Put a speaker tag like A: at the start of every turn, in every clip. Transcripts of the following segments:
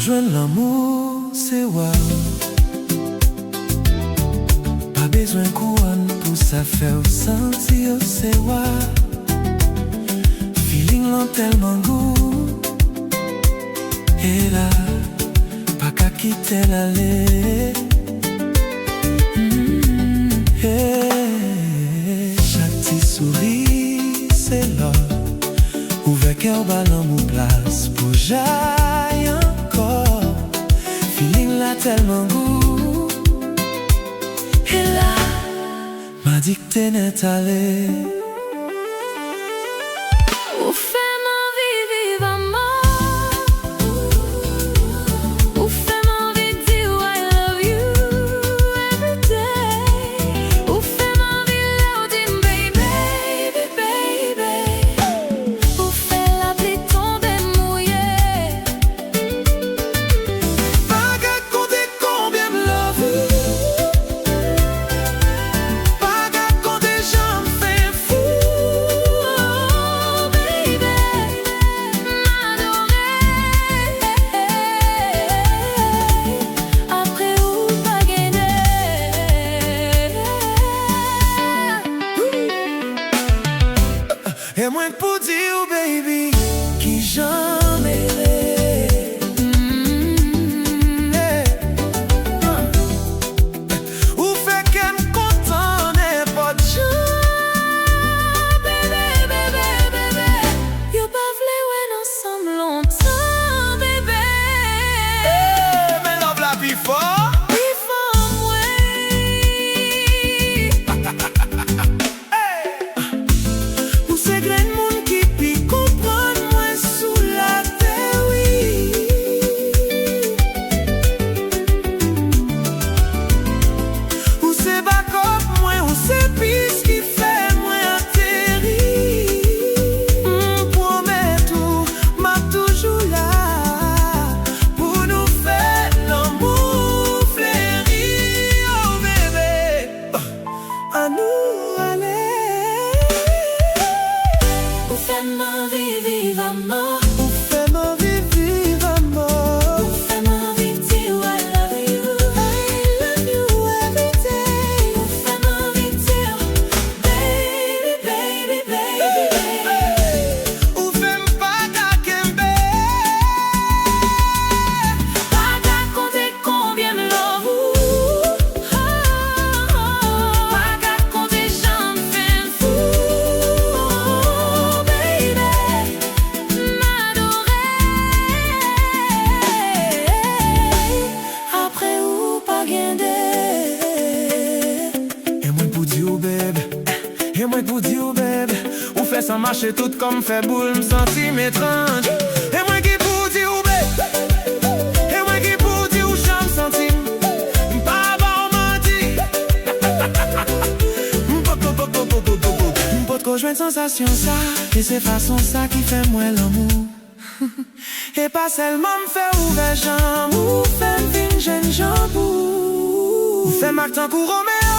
A: joindre l'amour, c'est wow. Pas besoin couronne pour ça faire sentir, c'est wow. Feeling l'en tellement goût. Et là, pas qu'à quitter l'aller. Chaque petit sourire, c'est là. Ouvert cœur, ballon ou place pour jaillir encore. Feeling là tellement goût. Et là, m'a dit que t'es net allé.
B: Ou fais-moi vivre à mort. Ou fais-moi dire I love you every day. Ou fais-moi loud in baby, baby. Ou fais la pluie tomber mouillée.
A: Pas qu'à compter combien me love you. Pas qu'à compter j'en fais fou.
B: Oh baby, m'adorer. Après ou pas gagner.
A: Et moi pour dire, oh baby, qui j'en ai l'air. Ou fait qu'elle me content n'importe
B: Baby, baby, baby. You pas vle wè ensemble longtemps, baby.
A: mais love la vie fort.
B: Before moi.
A: Ou c'est grain moun qui pi comprendre moi sous la terre, oui. Ou c'est backup moi, ou c'est piste qui fait moi atterrir. Promets tout, m'a toujours là pour nous faire l'amour fleurir, oh bébé. À nous aller.
B: Ou fais-moi vivre à mort.
A: Ou fais-moi vivre à mort.
B: Ou fais-moi dire I love you.
A: I love you every day.
B: Ou fais-moi dire baby, baby, baby, baby.
A: Ou fais-moi pas qu'à
B: Pas qu'à compter combien me love you. Pas qu'à compter j'en fais fou. Oh baby, m'adorer. Après ou pas gagner.
A: Et moi pour dire, oh baby. Et moi pour dire, oh baby. Ou fait ça marcher tout comme fait boule, me sentir étrange. Et moi qui pour dire, oh baby. Et moi qui pour dire, où j'aime sentir. Pas bon menti. M'pot rejoindre sensation ça. Et c'est façon ça qui fait moi l'amour. Et pas seulement me fait ouvert jambe. Ou fait m'vin jeune jambe. Ou fait Marc tant coup Roméo,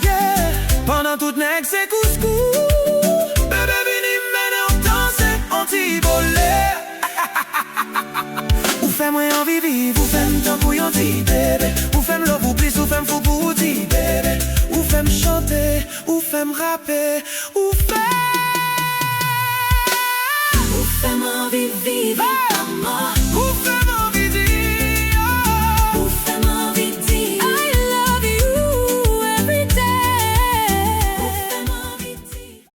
A: yeah. Pendant toute nègre c'est couscous. Bébé vini mène on danse, on t'y volé. Ou fait moi envie vivre, ou fait m'tant pour yon ti bébé. Ou fait m'love ou plus, ou fait m'fou pour ti bébé. Ou fait m'chanter, ou fait m'rapper. Ou fait
B: Ou fais-moi vivre à mort.